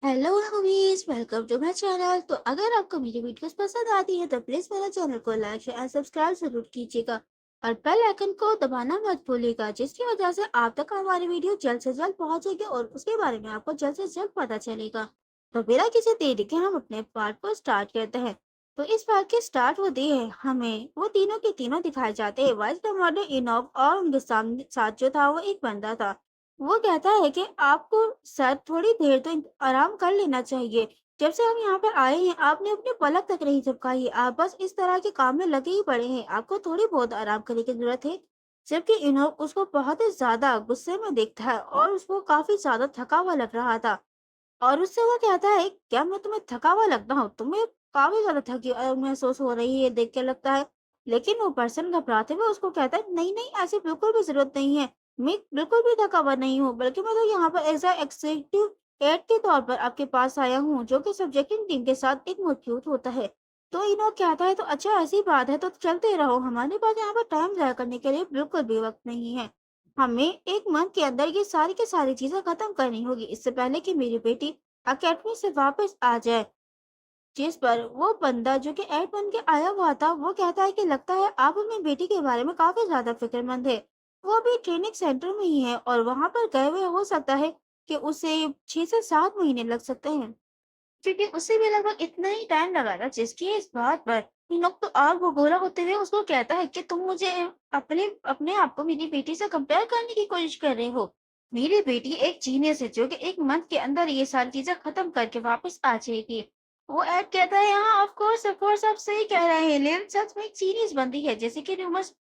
Hello homies, welcome to my channel. तो अगर आपको मेरी वीडियोस पसंद आती है तो प्लीज मेरे चैनल को लाइक शेयर एंड सब्सक्राइब जरूर कीजिएगा और बेल आइकन को दबाना मत भूलिएगा, जिसकी वजह से आप तक हमारी वीडियो जल्द से जल्द पहुंचेगी और उसके बारे में आपको जल्द से जल्द पता चलेगा। तो बिना किसी देरी के हम अपने पार्ट को स्टार्ट करते हैं। तो इस पार्ट के स्टार्ट होते हैं हमें वो तीनों के तीनों दिखाए जाते हैं। वाइस कमांडर इनोक और उनके सामने साथ जो था वो एक बंदा था। वो कहता है कि आपको सर थोड़ी देर तो आराम कर लेना चाहिए। जब से हम यहाँ पर आए हैं आपने अपनी पलक तक नहीं झपकाई है। आप बस इस तरह के काम में लगे ही पड़े हैं। आपको थोड़ी बहुत आराम करने की जरूरत है। जबकि इन्हों उसको बहुत ही ज्यादा गुस्से में देखता है और उसको काफी ज्यादा थका हुआ लग रहा था। और उससे वो कहता है, क्या मैं तुम्हें थका हुआ लगता हूँ? तुम्हें काफी ज्यादा थकी महसूस हो रही है देख के लगता है। लेकिन वो पर्सन घबराते हुए उसको कहता है, नहीं नहीं, ऐसी बिल्कुल भी जरूरत नहीं है। मैं बिल्कुल भी थका हुआ नहीं हूँ, बल्कि मैं तो यहाँ पर एज एग्जीक्यूटिव एड के तौर पर आपके पास आया हूँ, जो कि सब्जेक्टिंग टीम के साथ एक मौजूद होता है। तो इनो कहता है, तो अच्छा ऐसी बात है तो चलते रहो, हमारे पास यहाँ पर टाइम जाया करने के लिए बिल्कुल भी वक्त नहीं है। हमें एक मंथ के अंदर ये सारी की सारी चीजें खत्म करनी होगी, इससे पहले कि मेरी बेटी अकेडमी से वापस आ जाए। जिस पर वो बंदा जो कि एड बन के आया हुआ था वो कहता है कि लगता है आप अपनी बेटी के बारे में काफी ज्यादा फिक्रमंद है। वो अभी ट्रेनिंग सेंटर में ही है और वहां पर गए हुए हो सकता है कि उसे 6 से 7 महीने लग सकते हैं, क्योंकि उसे भी लगभग इतना ही टाइम लगा था। जिसकी इस बात पर इनोक तो आग बबूला होते हुए उसको कहता है कि तुम मुझे अपने अपने आप को मेरी बेटी से कंपेयर करने की कोशिश कर रहे हो। मेरी बेटी एक जीनियस है जो कि एक मंथ के अंदर ये सारी चीजें खत्म करके वापस आ जाएगी। वो ऐड कहता है, हाँ ऑफ कोर्स आप सही कह रहे हैं, लेकिन सच में एक जीनियस बंदी है जैसे कि रूमर्स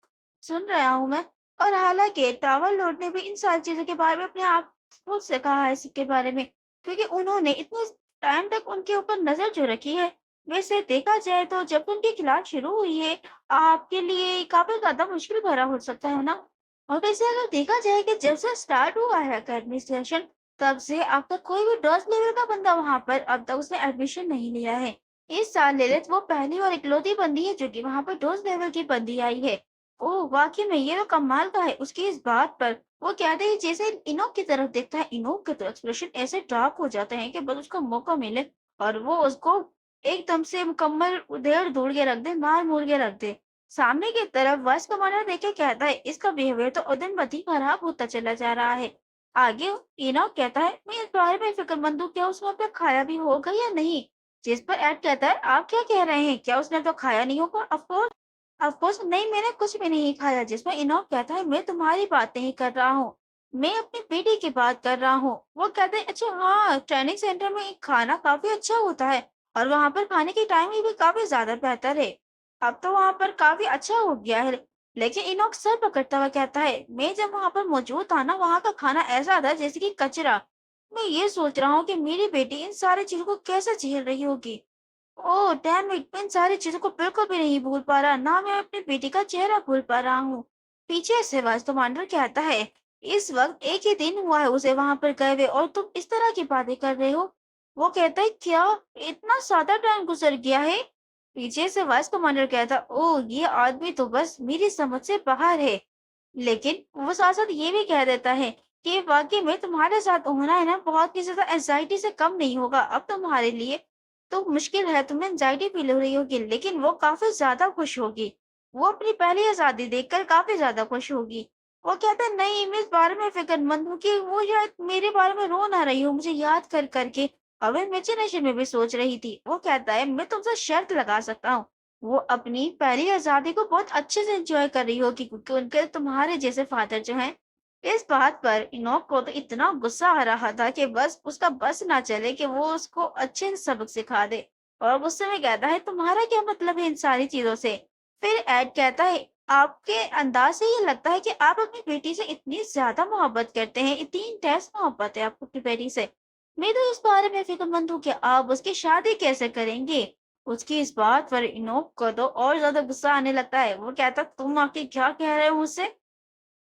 सुन रहा हूँ मैं। और हालांकि टावर लॉर्ड ने भी इन सारी चीजों के बारे में अपने आप खुद से कहा है इसके बारे में, क्योंकि उन्होंने इतने टाइम तक उनके ऊपर नजर जो रखी है। वैसे देखा जाए तो जब उनकी क्लास शुरू हुई है आपके लिए काफी ज्यादा मुश्किल भरा हो सकता है ना। और वैसे अगर देखा जाए कि जब से स्टार्ट हुआ है अकेडमी सेशन, तब से अब तक कोई भी डॉस लेवल का बंदा वहां पर अब तक उसने एडमिशन नहीं लिया है। इस साल ललित वो पहली और इकलौती बंदी है जो कि वहां पर डॉस लेवल की बंदी आई है। ओह वाकई में ये तो कमाल का है। उसकी इस बात पर वो कहते हैं, जैसे इनोक की तरफ देखता है इनोक के तो एक्सप्रेशन ऐसे डार्क हो जाते हैं कि बस उसको मौका मिले और वो उसको एकदम से मुकम्मल उधेड़ धुड़ के रख दे, मार मूर के रख दे। सामने की तरफ वाइस कमांडर देख के कहता है, इसका बिहेवियर तो दिन ब दिन खराब होता चला जा रहा है। आगे इनोक कहता है, मैं इस बारे में फिक्रमंद हूँ, क्या उसने अब तक खाया भी होगा या नहीं। जिस पर एड कहता है, आप क्या कह रहे हैं, क्या उसने अब तक खाया नहीं होगा? ऑफ कोर्स नहीं, मैंने कुछ भी नहीं खाया। जिसमें इनोक कहता है, मैं तुम्हारी बात नहीं कर रहा हूँ, मैं अपनी बेटी की बात कर रहा हूँ। वो कहते हैं, अच्छा हाँ, ट्रेनिंग सेंटर में खाना काफी अच्छा होता है और वहां पर खाने की टाइमिंग भी काफी ज्यादा बेहतर है। अब तो वहां पर काफी अच्छा हो गया है। लेकिन इनोक सर पकड़ता हुआ कहता है, मैं जब वहां पर मौजूद था ना, वहां का खाना ऐसा था जैसे कि कचरा। मैं ये सोच रहा हूँ कि मेरी बेटी इन सारी चीजों को कैसे झेल रही होगी। Oh damn it! मैं इन सारी चीजों को बिल्कुल भी नहीं भूल पा रहा, ना मैं अपनी बेटी का चेहरा भूल पा रहा हूँ। पीछे से वाइस कमांडर कहता है, इस वक्त एक ही दिन हुआ है उसे वहां पर गए हुए और तुम इस तरह की बातें कर रहे हो। वो कहता है, क्या इतना ज्यादा टाइम गुजर गया है? पीछे से वाइस कमांडर कहता, ओह ये आदमी तो बस मेरी समझ से बाहर है। लेकिन वो साथ साथ ये भी कह देता है कि वाकई में तुम्हारे साथ होना है ना, बहुत ही ज्यादा एंजाइटी से कम नहीं होगा अब तुम्हारे लिए। तो मुश्किल है, तुम्हें एंजाइटी फील हो रही होगी, लेकिन वो काफी ज्यादा खुश होगी। वो अपनी पहली आजादी देखकर काफी ज्यादा खुश होगी। वो कहता है, नहीं मैं इस बारे में फिक्रमंद हूँ कि वो शायद मेरे बारे में रो ना रही हो मुझे याद कर करके। अब इमेजिनेशन में भी सोच रही थी। वो कहता है, मैं तुमसे शर्त लगा सकता हूँ, वो अपनी पहली आजादी को बहुत अच्छे से एंजॉय कर रही होगी, क्योंकि उनके तुम्हारे जैसे फादर जो हैं। इस बात पर इनोक को तो इतना गुस्सा आ रहा था कि बस उसका बस ना चले कि वो उसको अच्छे से सबक सिखा दे। और गुस्से में कहता है, तुम्हारा क्या मतलब है इन सारी चीजों से? फिर एड कहता है, आपके अंदाज से ये लगता है कि आप अपनी बेटी से इतनी ज्यादा मोहब्बत करते हैं, इतनी इंटेंस मोहब्बत है आपको अपनी बेटी से। मैं तो इस बारे में फिक्रमंद हूँ कि आप उसकी शादी कैसे करेंगे। उसकी इस बात पर इनोक को तो और ज्यादा गुस्सा आने लगता है। वो कहता, तुम आके क्या कह रहे हो मुझसे?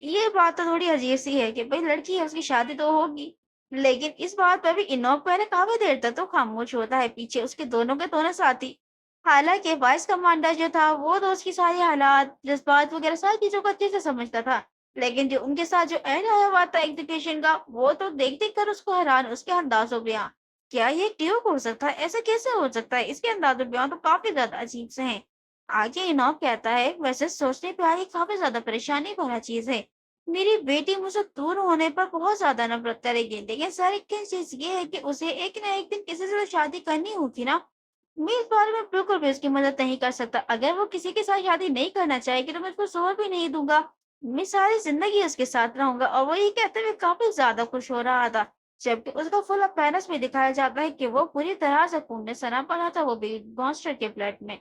ये बात तो थोड़ी अजीब सी है कि भाई लड़की है उसकी शादी तो होगी। लेकिन इस बात पर भी इनोक पहले काफी देर तक तो खामोश होता है, पीछे उसके दोनों के दोनों साथी। हालांकि वाइस कमांडर जो था वो तो उसकी सारी हालात जज्बात वगैरह सारी चीजों को अच्छे से समझता था। लेकिन जो उनके साथ जो एंड आया हुआ था एग्जीक्यूशन का, वो तो देख देख कर उसको हैरान उसके अंदाज हो गया। क्या ये ट्यूब हो सकता है? ऐसा कैसे हो सकता है? इसके अंदाज़-ओ-बयान तो काफ़ी ज़्यादा अजीब से हैं। आगे इनाम कहता है, वैसे सोचने पे आई काफ़ी ज़्यादा परेशानी भरा चीज़ है। मेरी बेटी मुझसे दूर होने पर बहुत ज़्यादा नफ़रत करेगी, लेकिन सारी की चीज़ ये है कि उसे एक ना एक दिन किसी से तो शादी करनी होगी ना। मैं इस बारे में बिल्कुल भी उसकी मदद नहीं कर सकता। अगर वो किसी के साथ शादी नहीं करना चाहेगी, तो मैं उसको ज़ोर भी नहीं दूँगा। मैं सारी ज़िंदगी उसके साथ रहूँगा और वो ये कहते हुए काफ़ी ज़्यादा खुश हो रहा था। जबकि उसका फुल अपेयरेंस में दिखाया जाता है कि वो पूरी तरह से खून में सना पड़ा था, वो भी मॉन्स्टर के ब्लड में।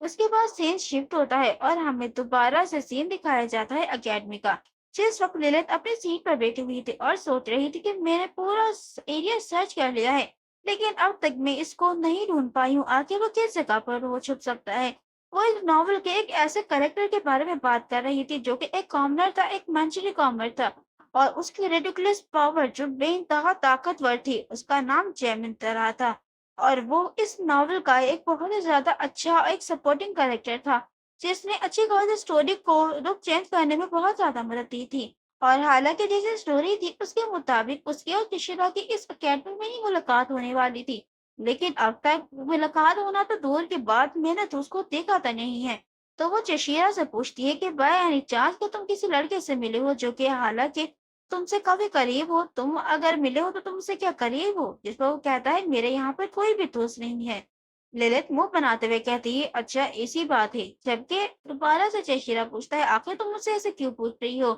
उसके बाद सीन शिफ्ट होता है और हमें दोबारा से सीन दिखाया जाता है अकेडमी का। जिस वक्त लिलित अपनी सीट पर बैठी हुई थी और सोच रही थी कि मैंने पूरा एरिया सर्च कर लिया है, लेकिन अब तक मैं इसको नहीं ढूंढ पाई हूँ। आखिर वो किस जगह पर वो छुप सकता है। वो इस नॉवल के एक ऐसे करेक्टर के बारे में बात कर रही थी जो कि एक कॉमनर था, एक मंचली कॉमनर था, और उसकी रेडिकुलस पावर जो बेइंतहा ताकतवर थी, उसका नाम जेमिन तरह था। और वो इस नॉवल का एक बहुत ही ज़्यादा अच्छा एक सपोर्टिंग कैरेक्टर था, जिसने अच्छी खासी स्टोरी को रुख चेंज करने में बहुत ज़्यादा मदद दी थी। और हालाँकि जैसी स्टोरी थी, उसके मुताबिक उसकी और किशिरा की इस अकेडमी में ही मुलाकात होने वाली थी। लेकिन अब तक मुलाकात होना तो दूर की बात, मैंने तो उसको देखा तो नहीं है। तो वो चशीरा से पूछती है कि बाय एनी चांस कि तुम किसी लड़के से मिले हो जो कि हालाँकि तुमसे काफ़ी करीब हो, तुम अगर मिले हो तो तुमसे क्या करीब हो? जिस पर वो कहता है, मेरे यहाँ पर कोई भी दोस्त नहीं है। ललित मुँह बनाते हुए कहती है, अच्छा ऐसी बात है। जबकि दोबारा से चेशिरा पूछता है, आखिर तुम मुझसे ऐसे क्यों पूछ रही हो?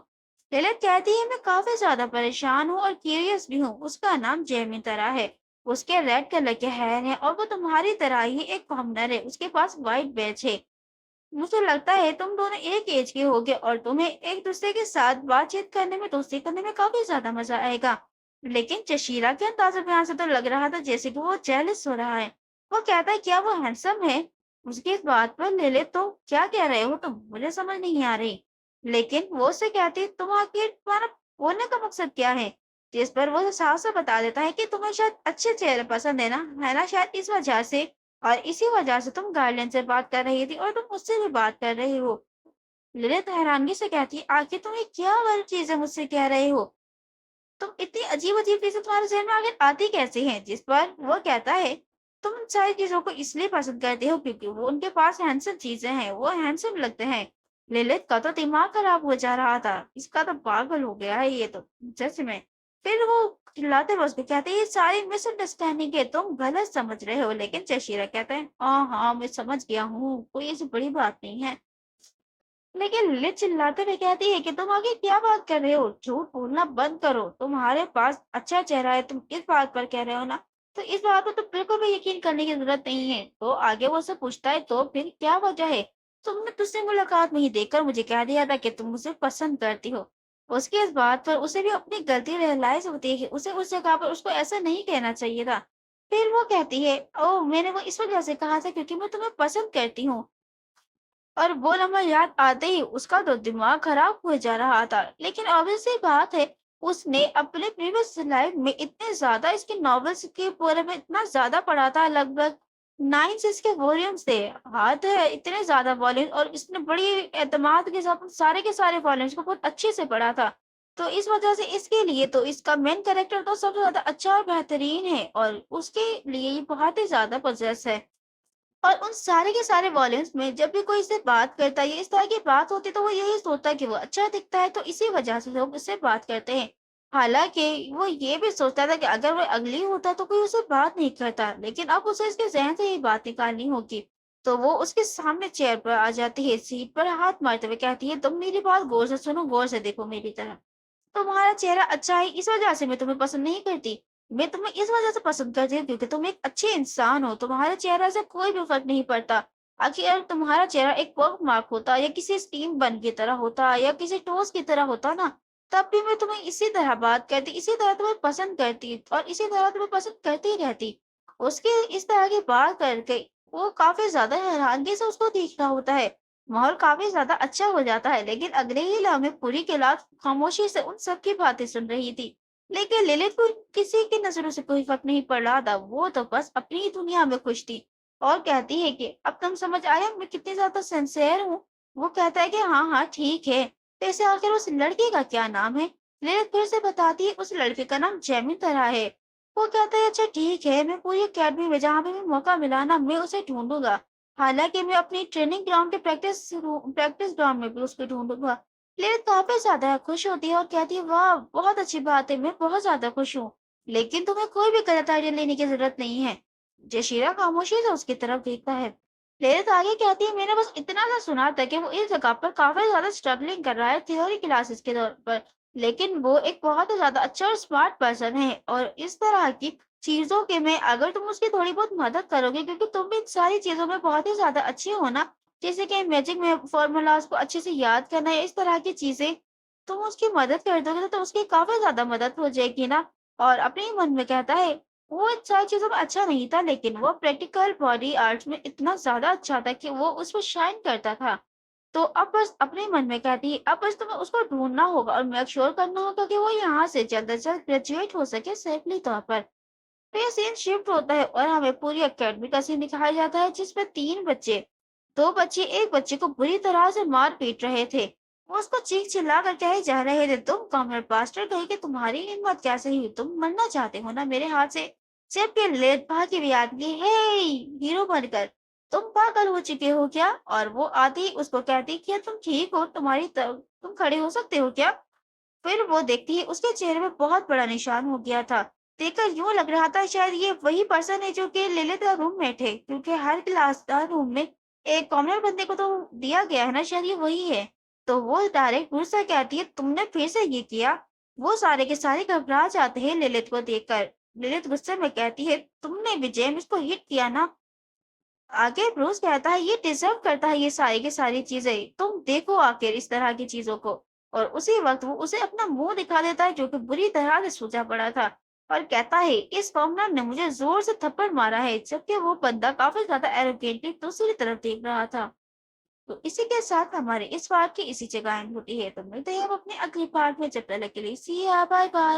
ललित कहती है, मैं काफ़ी ज़्यादा परेशान हूँ और क्यूरियस भी हूँ। उसका नाम जेमी तरह है। उसके रेड कलर के हेयर हैं और वो तुम्हारी तरह ही एक कॉमनर है। उसके पास व्हाइट बैज है। मुझे लगता है तुम दोनों एक एज के होगे और तुम्हें एक दूसरे के साथ बातचीत करने में, दोस्ती करने में काफी ज्यादा मजा आएगा। लेकिन जशीरा के अंदाज़ बयान से तो लग रहा था जैसे कि वो जेलस हो रहा है। वो कहता है, क्या वो हैंडसम है? उसकी इस बात पर ले ले, तो क्या कह रहे हो तुम? मुझे समझ नहीं आ रही। लेकिन वो उससे कहती, तुम आखिर तुम्हारा बोलने का मकसद क्या है? जिस पर वो साफ साफ बता देता है कि तुम्हें शायद अच्छे चेहरे पसंद है ना, शायद इस वजह से, और इसी वजह से तुम गार्लियन से बात कर रही थी और तुम मुझसे भी बात कर रही हो। लिलित हैरानगी से कहती है, आखिर तुम ये क्या वाली चीजें मुझसे कह रहे हो? तुम इतनी अजीब अजीब चीजें तुम्हारे जहन में आखिर आती कैसे हैं? जिस पर वो कहता है, तुम उन सारी चीजों को इसलिए पसंद करते हो क्योंकि वो उनके पास हैंडसम चीजें हैं, वो हैंडसम लगते हैं। लिलित का तो दिमाग खराब हो जा रहा था, इसका तो पागल हो गया है ये तो, सच में। फिर वो चिल्लाते हुए उसको कहते हैं, ये सारी मिसअंडरस्टैंडिंग है, तुम गलत समझ रहे हो। लेकिन जशीरा कहता है, हाँ हाँ मैं समझ गया हूँ, कोई ऐसी बड़ी बात नहीं है। लेकिन लिली चिल्लाते हुए कहती है कि तुम आगे क्या बात कर रहे हो? झूठ बोलना बंद करो। तुम्हारे पास अच्छा चेहरा है, तुम इस बात पर कह रहे हो ना? तो इस बात पर तो बिल्कुल भी यकीन करने की जरूरत नहीं है। तो आगे वो उससे पूछता है, तो फिर क्या वजह है? तुमने तुझसे मुलाकात में ही देखकर मुझे कह दिया था कि तुम मुझे पसंद करती हो। उसकी इस बात पर उसे भी अपनी गलती रियलाइज होती है कि उसे उस जगह पर उसको ऐसा नहीं कहना चाहिए था। फिर वो कहती है, ओह मैंने वो इस वजह से कहा था क्योंकि मैं तुम्हें पसंद करती हूँ। और वो लम्हा याद आते ही उसका तो दिमाग खराब हो जा रहा था। लेकिन ऑब्वियस सी बात है, उसने अपने प्रीवियस लाइफ में इतने ज्यादा इसके नॉवेल्स के बारे में इतना ज्यादा पढ़ा था, लगभग 9 से इसके वॉल्यूम्स थे। हाथ है इतने ज्यादा वॉल्यूम, और इसने बड़ी एतमाद के साथ सारे के सारे वॉल्यूम्स को बहुत अच्छे से पढ़ा था। तो इस वजह से इसके लिए तो इसका मेन कैरेक्टर तो सबसे ज्यादा अच्छा और बेहतरीन है, और उसके लिए ये बहुत ही ज्यादा पोजेस है। और उन सारे के सारे वॉल्यूम्स में जब भी कोई इससे बात करता है या इस तरह की बात होती है, तो वो यही सोचता है कि वो अच्छा दिखता है, तो इसी वजह से लोग उससे बात करते हैं। हालांकि वो ये भी सोचता था कि अगर वो अगली होता तो कोई उससे बात नहीं करता, लेकिन अब उसे इसके जहन से ये बात निकालनी होगी। तो वो उसके सामने चेयर पर आ जाती है, सीट पर हाथ मारते हुए कहती है, तुम मेरी बात गौर से सुनो, गौर से देखो मेरी तरफ। तुम्हारा चेहरा अच्छा है, इस वजह से मैं तुम्हें पसंद नहीं करती। मैं तुम्हें इस वजह से पसंद करती हूँ क्योंकि तुम एक अच्छे इंसान हो। तुम्हारे चेहरे से कोई भी फर्क नहीं पड़ता। आखिर अगर तुम्हारा चेहरा एक वर्क मार्क होता या किसी स्टीम बन की तरह होता या किसी टोस्ट की तरह होता ना, तब भी मैं तुम्हें इसी तरह बात करती, इसी तरह तुम्हें पसंद करती और इसी तरह तुम्हें पसंद करती ही रहती। उसके इस तरह की बात करके वो काफी ज्यादा हैरानगी से उसको देख रहा होता है। माहौल काफी ज्यादा अच्छा हो जाता है, लेकिन अगले ही लम्हे पूरी क्लास खामोशी से उन सबकी बातें सुन रही थी। लेकिन लिलित को किसी की नजरों से कोई फर्क नहीं पड़ रहा था, वो तो बस अपनी ही दुनिया में खुश थी। और कहती है कि अब तुम समझ आया मैं कितनी ज्यादा सिंसियर हूँ। वो कहता है कि हाँ हाँ ठीक है। वैसे आखिर उस लड़के का क्या नाम है? लिलित फिर से बताती है, उस लड़के का नाम जेमिन तरह है। वो कहता है अच्छा ठीक है, मैं पूरी अकेडमी में जहाँ पे भी मौका मिला ना मैं उसे ढूंढूंगा। हालांकि मैं अपनी ट्रेनिंग ग्राउंड के प्रैक्टिस ग्राउंड में भी उसको ढूंढूंगा। लेकिन काफी ज्यादा खुश होती है और कहती है वाह बहुत अच्छी बात है, मैं बहुत ज्यादा खुश हूँ। लेकिन तुम्हें कोई भी गलत आइडिया लेने की जरूरत नहीं है। जशीरा खामोशी से उसकी तरफ देखता है। लेकिन आगे कहती है मैंने बस इतना सा सुना था कि वो इस जगह पर काफी ज्यादा स्ट्रगलिंग कर रहा है थ्योरी क्लासेस के तौर पर। लेकिन वो एक बहुत ही ज़्यादा अच्छा और स्मार्ट पर्सन है और इस तरह की चीज़ों के में अगर तुम उसकी थोड़ी बहुत मदद करोगे क्योंकि तुम भी इन सारी चीज़ों में बहुत ही ज़्यादा अच्छी हो ना, जैसे कि मैजिक में फ़ॉर्मूलाज़ को अच्छे से याद करना या इस तरह की चीज़ें, तुम उसकी मदद कर दोगे तो उसकी काफ़ी ज़्यादा मदद हो जाएगी ना। और अपने ही मन में कहता है, वो इन सारी चीज़ों में अच्छा नहीं था लेकिन वो प्रैक्टिकल बॉडी आर्ट्स में इतना ज़्यादा अच्छा था कि वो उसमें शाइन करता था। तो अब बस अपने मन में कहती है अब बस तुम्हें उसको ढूंढना होगा और मेक श्योर करना होगा कि वो यहाँ से जल्द से जल्द ग्रेजुएट हो सके सेफली तौर पर। तो ये सीन शिफ्ट होता है और हमें पूरी एकेडमी का सीन दिखाया जाता है जिसमें तीन बच्चे, दो बच्चे एक बच्चे को बुरी तरह से मार पीट रहे थे। वो उसको चीख चिल्ला कर कहे जा रहे थे तुम कॉमरेड पास्टर कहीं कि तुम्हारी हिम्मत कैसे हुई, तुम मरना चाहते हो ना मेरे हाथ से। जबकि लेट भागी भी आदमी हे हीरो बनकर, तुम पागल हो चुके हो क्या? और वो आती ही उसको कहती क्या तुम ठीक हो, तुम खड़े हो सकते हो क्या? फिर वो देखती है उसके चेहरे में बहुत बड़ा निशान हो गया था। देखकर यूं लग रहा था शायद ये वही पर्सन है जो कि लिलित का रूममेट है क्योंकि हर रूम में एक कॉमनर बंदे को तो दिया गया है ना, शायद ये वही है। तो वो डायरेक्ट गुस्सा कहती है तुमने फिर से ये किया। वो सारे के सारे घबरा जाते हैं लिलित को देखकर। लिलित गुस्से में कहती है तुमने भी जेम्स को हिट किया ना। आगे ब्रूस कहता है ये डिजर्व करता है ये सारी की सारी चीजें, तुम देखो आखिर इस तरह की चीजों को। और उसी वक्त वो उसे अपना मुंह दिखा देता है जो कि बुरी तरह से सूजा पड़ा था और कहता है इस कॉमनर ने मुझे जोर से थप्पड़ मारा है, जबकि वो बंदा काफी ज्यादा एरोगेंटली दूसरी तरफ देख रहा था। तो इसी के साथ हमारे इस पार्ट की इसी जगह एंड होती है। तो मिलते हैं हम अपने अगले पार्ट में, जब तक के लिए सी या बाय बाय।